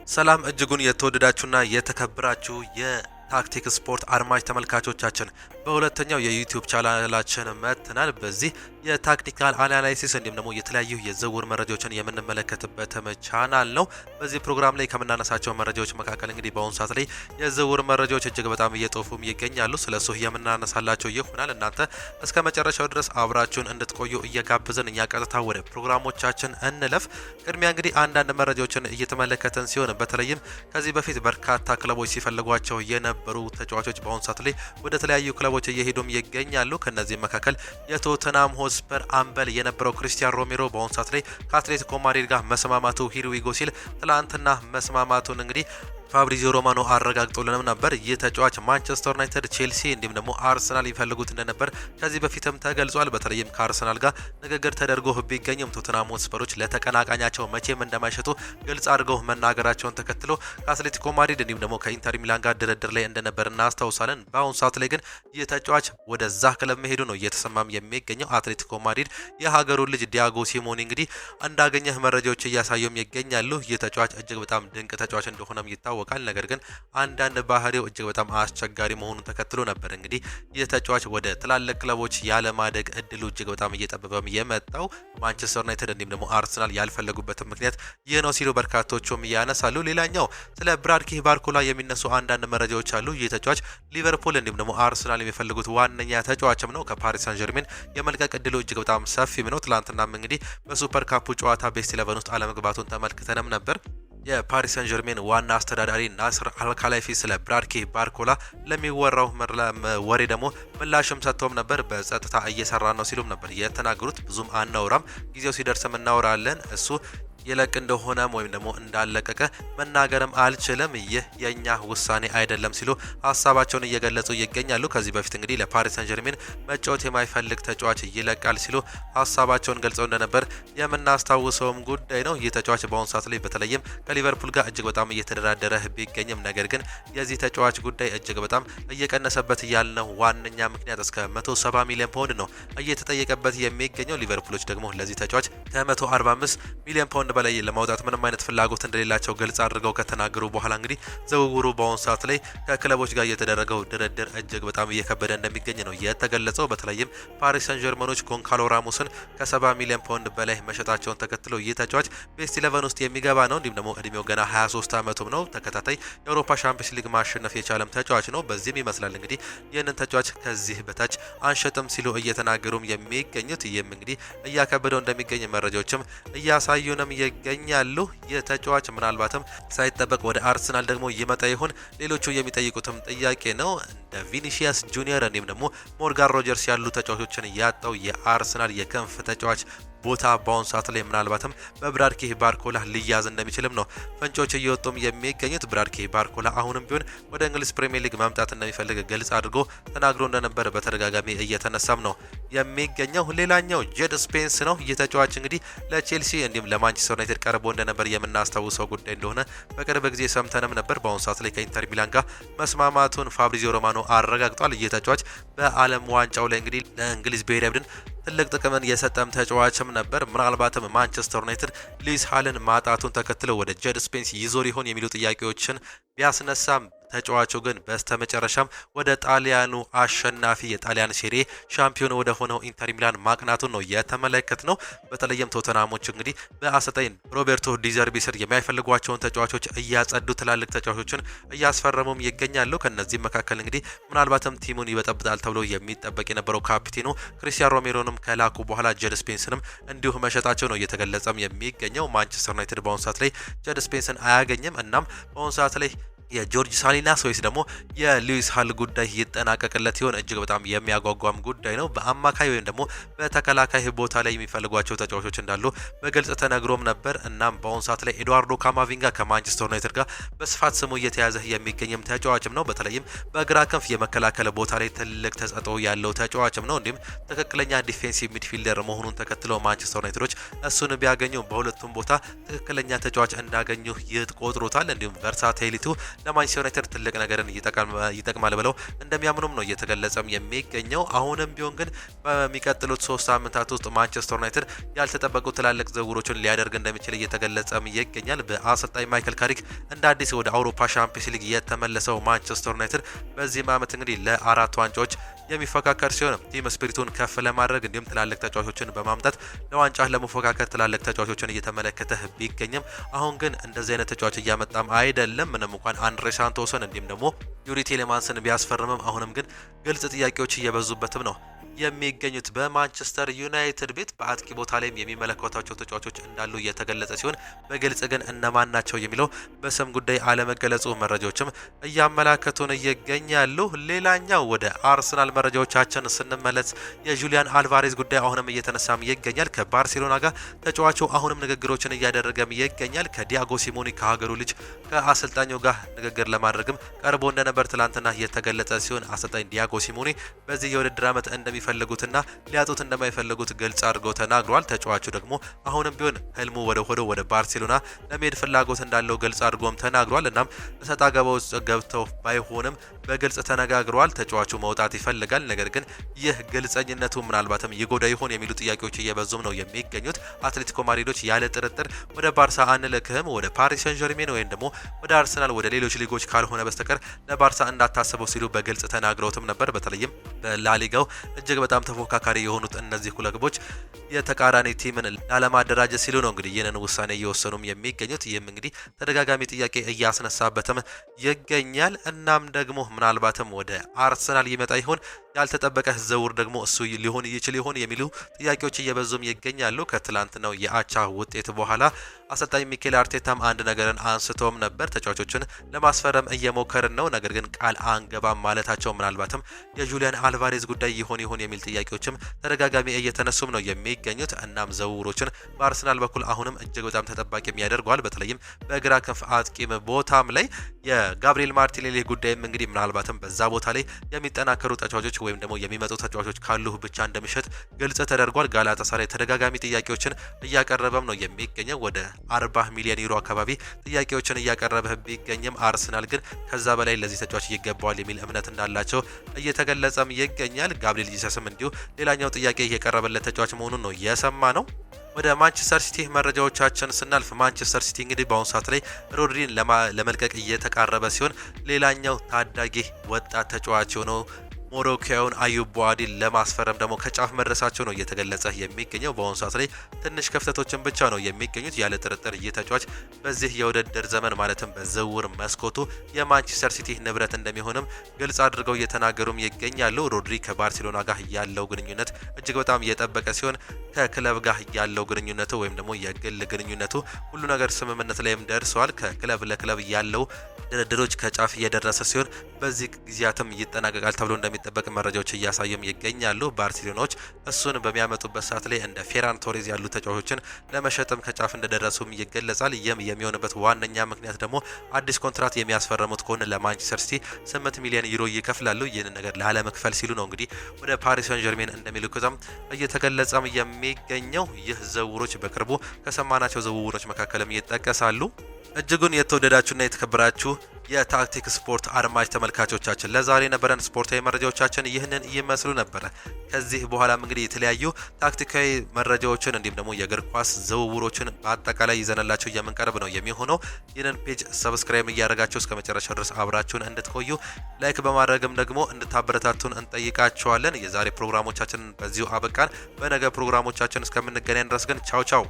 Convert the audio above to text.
ሰላም እጅጉን የተወደዳችሁና የተከበራችሁ የታክቲክ ስፖርት አድማጭ ተመልካቾቻችን በሁለተኛው የዩቲዩብ ቻናላችን መጥተናል። በዚህ የታክቲካል አናላይሲስ እንዲሁም ደግሞ የተለያዩ የዝውውር መረጃዎችን የምንመለከትበት ቻናል ነው። በዚህ ፕሮግራም ላይ ከምናነሳቸው መረጃዎች መካከል እንግዲህ በአሁኑ ሰዓት ላይ የዝውውር መረጃዎች እጅግ በጣም እየጦፉም ይገኛሉ። ስለሱ የምናነሳላቸው ይሆናል። እናንተ እስከ መጨረሻው ድረስ አብራችሁን እንድትቆዩ እየጋበዝን እኛ ቀጥታ ወደ ፕሮግራሞቻችን እንለፍ። ቅድሚያ እንግዲህ አንዳንድ መረጃዎችን እየተመለከተን ሲሆን በተለይም ከዚህ በፊት በርካታ ክለቦች ሲፈልጓቸው የነበሩ ተጫዋቾች በአሁኑ ሰዓት ላይ ወደ ተለያዩ ክለቦች እየሄዱም ይገኛሉ። ከነዚህ መካከል የቶተናም ሆትስፐር አምበል የነበረው ክሪስቲያን ሮሜሮ በአሁኑ ሰዓት ላይ ከአትሌቲኮ ማድሪድ ጋር መስማማቱ ሂርዊጎ ሲል ትላንትና መስማማቱን እንግዲህ ፋብሪዚዮ ሮማኖ አረጋግጦልንም ነበር። ይህ ተጫዋች ማንቸስተር ዩናይትድ፣ ቼልሲ እንዲሁም ደግሞ አርሰናል ይፈልጉት እንደነበር ከዚህ በፊትም ተገልጿል። በተለይም ከአርሰናል ጋር ንግግር ተደርጎ ቢገኝም ቶተንሃም ሆትስፐሮች ለተቀናቃኛቸው መቼም እንደማይሸጡ ግልጽ አድርገው መናገራቸውን ተከትሎ ከአትሌቲኮ ማድሪድ እንዲሁም ደግሞ ከኢንተር ሚላን ጋር ድርድር ላይ እንደነበር እናስታውሳለን። በአሁኑ ሰዓት ላይ ግን ይህ ተጫዋች ወደዛ ክለብ መሄዱ ነው እየተሰማም የሚገኘው። አትሌቲኮ ማድሪድ የሀገሩን ልጅ ዲያጎ ሲሞኔ እንግዲህ እንዳገኘህ መረጃዎች እያሳዩም ይገኛሉ። ይህ ተጫዋች እጅግ በጣም ድንቅ ተጫዋች እንደሆነም ይታወቃል። ነገር ግን አንዳንድ ባህሪው እጅግ በጣም አስቸጋሪ መሆኑን ተከትሎ ነበር እንግዲህ ይህ ተጫዋች ወደ ትላልቅ ክለቦች ያለማደግ እድሉ እጅግ በጣም እየጠበበም የመጣው። ማንቸስተር ዩናይትድ እንዲሁም ደግሞ አርሰናል ያልፈለጉበትን ምክንያት ይህ ነው ሲሉ በርካቶቹም ያነሳሉ። ሌላኛው ስለ ብራድኪ ባርኮላ የሚነሱ አንዳንድ መረጃዎች አሉ። ይህ ተጫዋች ሊቨርፑል እንዲሁም ደግሞ አርሰናል የሚፈልጉት ዋነኛ ተጫዋችም ነው። ከፓሪስ ሳን ጀርሜን የመልቀቅ እድሉ እጅግ በጣም ሰፊም ነው። ትላንትናም እንግዲህ በሱፐር ካፑ ጨዋታ ቤስት 11 ውስጥ አለመግባቱን ተመልክተንም ነበር። የፓሪስ ሳን ጀርሜን ዋና አስተዳዳሪ ናስር አልካላይፊ ስለ ብራድኪ ባርኮላ ለሚወራው ወሬ ደግሞ ምላሽም ሰጥቶም ነበር። በጸጥታ እየሰራ ነው ሲሉም ነበር የተናገሩት። ብዙም አናውራም፣ ጊዜው ሲደርስም እናወራለን። እሱ የለቅ እንደሆነም ወይም ደግሞ እንዳለቀቀ መናገርም አልችልም፣ ይህ የኛ ውሳኔ አይደለም ሲሉ ሀሳባቸውን እየገለጹ ይገኛሉ። ከዚህ በፊት እንግዲህ ለፓሪስ ሳን ጀርሜን መጫወት የማይፈልግ ተጫዋች ይለቃል ሲሉ ሀሳባቸውን ገልጸው እንደነበር የምናስታውሰውም ጉዳይ ነው። ይህ ተጫዋች በአሁኑ ሰዓት ላይ በተለይም ከሊቨርፑል ጋር እጅግ በጣም እየተደራደረ ቢገኝም ነገር ግን የዚህ ተጫዋች ጉዳይ እጅግ በጣም እየቀነሰበት ያልነው ዋነኛ ምክንያት እስከ 170 ሚሊዮን ፓውንድ ነው እየተጠየቀበት የሚገኘው። ሊቨርፑሎች ደግሞ ለዚህ ተጫዋች ከ145 ሚሊዮን ፓውንድ በላይ ለማውጣት ምንም አይነት ፍላጎት እንደሌላቸው ግልጽ አድርገው ከተናገሩ በኋላ እንግዲህ ዝውውሩ በአሁኑ ሰዓት ላይ ከክለቦች ጋር የተደረገው ድርድር እጅግ በጣም እየከበደ እንደሚገኝ ነው የተገለጸው። በተለይም ፓሪስ ሳን ጀርመኖች ጎንካሎ ራሞስን ከ70 ሚሊዮን ፓውንድ በላይ መሸጣቸውን ተከትሎ ይህ ተጫዋች ቤስት 11 ውስጥ የሚገባ ነው። እንዲሁም ደግሞ እድሜው ገና 23 ዓመቱም ነው። ተከታታይ የአውሮፓ ሻምፒዮንስ ሊግ ማሸነፍ የቻለም ተጫዋች ነው። በዚህም ይመስላል እንግዲህ ይህንን ተጫዋች ከዚህ በታች አንሸጥም ሲሉ እየተናገሩም የሚገኙት። ይህም እንግዲህ እያከበደው እንደሚገኝ መረጃዎችም እያሳዩንም ይገኛሉ። የተጫዋች ምናልባትም ሳይጠበቅ ወደ አርሰናል ደግሞ ይመጣ ይሆን? ሌሎቹ የሚጠይቁትም ጥያቄ ነው። እንደ ቪኒሺየስ ጁኒየር እንዲሁም ደግሞ ሞርጋን ሮጀርስ ያሉ ተጫዋቾችን ያጣው የአርሰናል የክንፍ ተጫዋች ቦታ በአሁኑ ሰዓት ላይ ምናልባትም በብራድኪ ባርኮላ ሊያዝ እንደሚችልም ነው ፍንጮች እየወጡም የሚገኙት። ብራድኪ ባርኮላ አሁንም ቢሆን ወደ እንግሊዝ ፕሪሚየር ሊግ መምጣት እንደሚፈልግ ግልጽ አድርጎ ተናግሮ እንደነበር በተደጋጋሚ እየተነሳም ነው የሚገኘው። ሌላኛው ጄድ ስፔንስ ነው። ይህ ተጫዋች እንግዲህ ለቼልሲ እንዲሁም ለማንቸስተር ዩናይትድ ቀርቦ እንደነበር የምናስታውሰው ጉዳይ እንደሆነ በቅርብ ጊዜ ሰምተንም ነበር። በአሁኑ ሰዓት ላይ ከኢንተር ሚላን ጋር መስማማቱን ፋብሪዚዮ ሮማኖ አረጋግጧል። ይህ ተጫዋች በዓለም ዋንጫው ላይ እንግዲህ ለእንግሊዝ ብሔራዊ ቡድን ትልቅ ጥቅምን የሰጠም ተጫዋችም ነበር። ምናልባትም ማንቸስተር ዩናይትድ ሉዊስ ሃልን ማጣቱን ተከትሎ ወደ ጄድ ስፔንስ ይዞር ይሆን የሚሉ ጥያቄዎችን ቢያስነሳም ተጫዋቹ ግን በስተመጨረሻም ወደ ጣሊያኑ አሸናፊ የጣሊያን ሴሪ ሻምፒዮን ወደ ሆነው ኢንተር ሚላን ማቅናቱን ነው የተመለከትነው። በተለይም ቶተናሞች እንግዲህ በአሰልጣኝ ሮቤርቶ ዲዘርቢ ስር የሚያፈልጓቸውን ተጫዋቾች እያጸዱ ትላልቅ ተጫዋቾችን እያስፈረሙም ይገኛሉ። ከነዚህም መካከል እንግዲህ ምናልባትም ቲሙን ይበጠብጣል ተብሎ የሚጠበቅ የነበረው ካፒቴኑ ክሪስቲያን ሮሜሮንም ከላኩ በኋላ ጄድ ስፔንስንም እንዲሁ መሸጣቸው ነው እየተገለጸም የሚገኘው። ማንቸስተር ዩናይትድ በአሁኑ ሰዓት ላይ ጄድ ስፔንስን አያገኝም። እናም በአሁኑ ሰዓት ላይ የጆርጅ ሳሊናስ ወይስ ደግሞ የሉዊስ ሃል ጉዳይ ይጠናቀቅለት ይሆን? እጅግ በጣም የሚያጓጓም ጉዳይ ነው። በአማካይ ወይም ደግሞ በተከላካይ ቦታ ላይ የሚፈልጓቸው ተጫዋቾች እንዳሉ በግልጽ ተነግሮም ነበር። እናም በአሁኑ ሰዓት ላይ ኤድዋርዶ ካማቪንጋ ከማንቸስተር ዩናይትድ ጋር በስፋት ስሙ እየተያዘ የሚገኝም ተጫዋችም ነው። በተለይም በግራ ክንፍ የመከላከል ቦታ ላይ ትልቅ ተሰጥኦ ያለው ተጫዋችም ነው። እንዲሁም ትክክለኛ ዲፌንሲቭ ሚድፊልደር መሆኑን ተከትሎ ማንቸስተር ዩናይትዶች እሱን ቢያገኙ በሁለቱም ቦታ ትክክለኛ ተጫዋች እንዳገኙ ይቆጥሩታል። እንዲሁም ቨርሳቲሊቲው ለማንቸስተር ዩናይትድ ትልቅ ነገርን ይጠቅማል ብለው እንደሚያምኑም ነው እየተገለጸም የሚገኘው። አሁንም ቢሆን ግን በሚቀጥሉት 3 ሳምንታት ውስጥ ማንቸስተር ዩናይትድ ያልተጠበቁ ትላልቅ ዝውውሮችን ሊያደርግ እንደሚችል እየተገለጸም ይገኛል። በአሰልጣኝ ማይክል ካሪክ እንደ አዲስ ወደ አውሮፓ ሻምፒዮንስ ሊግ የተመለሰው ማንቸስተር ዩናይትድ በዚህ ዓመት እንግዲህ ለ4 ዋንጫዎች የሚፎካከር ሲሆን ቲም ስፒሪቱን ከፍ ለማድረግ እንዲሁም ትላልቅ ተጫዋቾችን በማምጣት ለዋንጫ ለመፎካከር ትላልቅ ተጫዋቾችን እየተመለከተ ቢገኝም አሁን ግን እንደዚህ አይነት ተጫዋች እያመጣም አይደለም። ምንም እንኳን አንድሬ ሳንቶስን እንዲሁም ደግሞ ዩሪ ቴሌማንስን ቢያስፈርምም አሁንም ግን ግልጽ ጥያቄዎች እየበዙበትም ነው የሚገኙት። በማንቸስተር ዩናይትድ ቤት በአጥቂ ቦታ ላይም የሚመለከታቸው ተጫዋቾች እንዳሉ እየተገለጸ ሲሆን በግልጽ ግን እነማን ናቸው የሚለው በስም ጉዳይ አለመገለጹ መረጃዎችም እያመላከቱን ይገኛሉ። ሌላኛው ወደ አርሰናል መረጃዎቻችን ስንመለስ የጁሊያን አልቫሬዝ ጉዳይ አሁንም እየተነሳም ይገኛል። ከባርሴሎና ጋር ተጫዋቹ አሁንም ንግግሮችን እያደረገም ይገኛል። ከዲያጎ ሲሞኒ ከሀገሩ ልጅ ከአሰልጣኙ ጋር ንግግር ለማድረግም ቀርቦ እንደነበር ትላንትና የተገለጸ ሲሆን አሰልጣኝ ዲያጎ ሲሞኒ በዚህ የውድድር ዓመት እንደሚፈልጉትና ሊያጡት እንደማይፈልጉት ግልጽ አድርገው ተናግሯል። ተጫዋቹ ደግሞ አሁንም ቢሆን ህልሙ ወደ ባርሴሎና ለመሄድ ፍላጎት እንዳለው ግልጽ አድርጎም ተናግሯል። እናም እሰጥ አገባ ውስጥ ገብተው ባይሆንም በግልጽ ተነጋግሯል። ተጫዋቹ መውጣት ይፈልጋል። ነገር ግን ይህ ግልጸኝነቱ ምናልባትም ይጎዳ ይሆን የሚሉ ጥያቄዎች እየበዙም ነው የሚገኙት። አትሌቲኮ ማድሪዶች ያለ ጥርጥር ወደ ባርሳ አንልክህም፣ ወደ ፓሪስ ሰን ዠርሜን ወይም ደግሞ ወደ አርሰናል ወደ ሌሎች ሊጎች ካልሆነ በስተቀር ለባርሳ እንዳታስበው ሲሉ በግልጽ ተናግረውትም ነበር። በተለይም በላሊጋው እጅግ በጣም ተፎካካሪ የሆኑት እነዚህ ክለቦች የተቃራኒ ቲምን ላለማደራጀት ሲሉ ነው እንግዲህ ይህንን ውሳኔ እየወሰኑም የሚገኙት። ይህም እንግዲህ ተደጋጋሚ ጥያቄ እያስነሳበትም ይገኛል። እናም ደግሞ ምናልባትም ወደ አርሰናል ይመጣ ይሆን ያልተጠበቀ ዝውውር ደግሞ እሱ ሊሆን ይችል ይሆን የሚሉ ጥያቄዎች እየበዙም ይገኛሉ። ከትላንትናው የአቻ ውጤት በኋላ አሰልጣኝ ሚኬል አርቴታም አንድ ነገርን አንስቶም ነበር። ተጫዋቾችን ለማስፈረም እየሞከርን ነው፣ ነገር ግን ቃል አንገባም ማለታቸው ምናልባትም የጁሊያን አልቫሬዝ ጉዳይ ይሆን የሚል ጥያቄዎችም ተደጋጋሚ እየተነሱም ነው የሚገኙት። እናም ዝውውሮችን በአርሰናል በኩል አሁንም እጅግ በጣም ተጠባቂም ያደርገዋል። በተለይም በግራ ክንፍ አጥቂም ቦታም ላይ የጋብሪኤል ማርቲኔሊ ጉዳይም እንግዲህ ምናልባትም በዛ ቦታ ላይ የሚጠናከሩ ተጫዋቾች ወይም ደግሞ የሚመጡ ተጫዋቾች ካሉ ብቻ እንደሚሸጥ ግልጽ ተደርጓል። ጋላታሳራይ ተደጋጋሚ ጥያቄዎችን እያቀረበም ነው የሚገኘው። ወደ 40 ሚሊዮን ዩሮ አካባቢ ጥያቄዎችን እያቀረበ ቢገኝም አርሰናል ግን ከዛ በላይ ለዚህ ተጫዋች ይገባዋል የሚል እምነት እንዳላቸው እየተገለጸም ይገኛል። ጋብሪኤል ጂሰስም እንዲሁ ሌላኛው ጥያቄ እየቀረበለት ተጫዋች መሆኑን ነው የሰማ ነው። ወደ ማንቸስተር ሲቲ መረጃዎቻችን ስናልፍ ማንቸስተር ሲቲ እንግዲህ በአሁኑ ሰዓት ላይ ሮድሪን ለመልቀቅ እየተቃረበ ሲሆን ሌላኛው ታዳጊ ወጣት ተጫዋች የሆነው ሞሮኮውን አዩብ ቡአዲን ለማስፈረም ደግሞ ከጫፍ መድረሳቸው ነው እየተገለጸ የሚገኘው። በአሁኑ ሰዓት ላይ ትንሽ ክፍተቶችን ብቻ ነው የሚገኙት። ያለ ጥርጥር ይህ ተጫዋች በዚህ የውድድር ዘመን ማለትም በዝውውር መስኮቱ የማንቸስተር ሲቲ ንብረት እንደሚሆንም ግልጽ አድርገው እየተናገሩም ይገኛሉ። ሮድሪ ከባርሴሎና ጋር ያለው ግንኙነት እጅግ በጣም እየጠበቀ ሲሆን ከክለብ ጋር ያለው ግንኙነቱ ወይም ደግሞ የግል ግንኙነቱ ሁሉ ነገር ስምምነት ላይም ደርሰዋል። ከክለብ ለክለብ ያለው ድርድሮች ከጫፍ እየደረሰ ሲሆን በዚህ ጊዜያትም ይጠናቀቃል ተብሎ እንደሚጠበቅ መረጃዎች እያሳዩም ይገኛሉ። ባርሴሎናዎች እሱን በሚያመጡበት ሰዓት ላይ እንደ ፌራን ቶሬዝ ያሉ ተጫዋቾችን ለመሸጥም ከጫፍ እንደደረሱም ይገለጻል። ይህም የሚሆንበት ዋነኛ ምክንያት ደግሞ አዲስ ኮንትራት የሚያስፈርሙት ከሆነ ለማንቸስተር ሲቲ 8 ሚሊዮን ዩሮ ይከፍላሉ። ይህንን ነገር ላለመክፈል ሲሉ ነው እንግዲህ ወደ ፓሪስ ሰን ዠርሜን እንደሚልኩትም እየተገለጸም የሚገኘው። ይህ ዝውውሮች በቅርቡ ከሰማናቸው ዝውውሮች መካከልም ይጠቀሳሉ። እጅጉን የተወደዳችሁና የተከበራችሁ የታክቲክ ስፖርት አድማጭ ተመልካቾቻችን ለዛሬ ነበረን ስፖርታዊ መረጃዎቻችን ይህንን ይመስሉ ነበረ። ከዚህ በኋላም እንግዲህ የተለያዩ ታክቲካዊ መረጃዎችን እንዲሁም ደግሞ የእግር ኳስ ዝውውሮችን በአጠቃላይ ይዘንላችሁ የምንቀርብ ነው የሚሆነው። ይህንን ፔጅ ሰብስክራይብ እያደረጋችሁ እስከ መጨረሻው ድረስ አብራችሁን እንድትቆዩ ላይክ በማድረግም ደግሞ እንድታበረታቱን እንጠይቃችኋለን። የዛሬ ፕሮግራሞቻችንን በዚሁ አበቃን። በነገ ፕሮግራሞቻችን እስከምንገናኝ ድረስ ግን ቻው ቻው።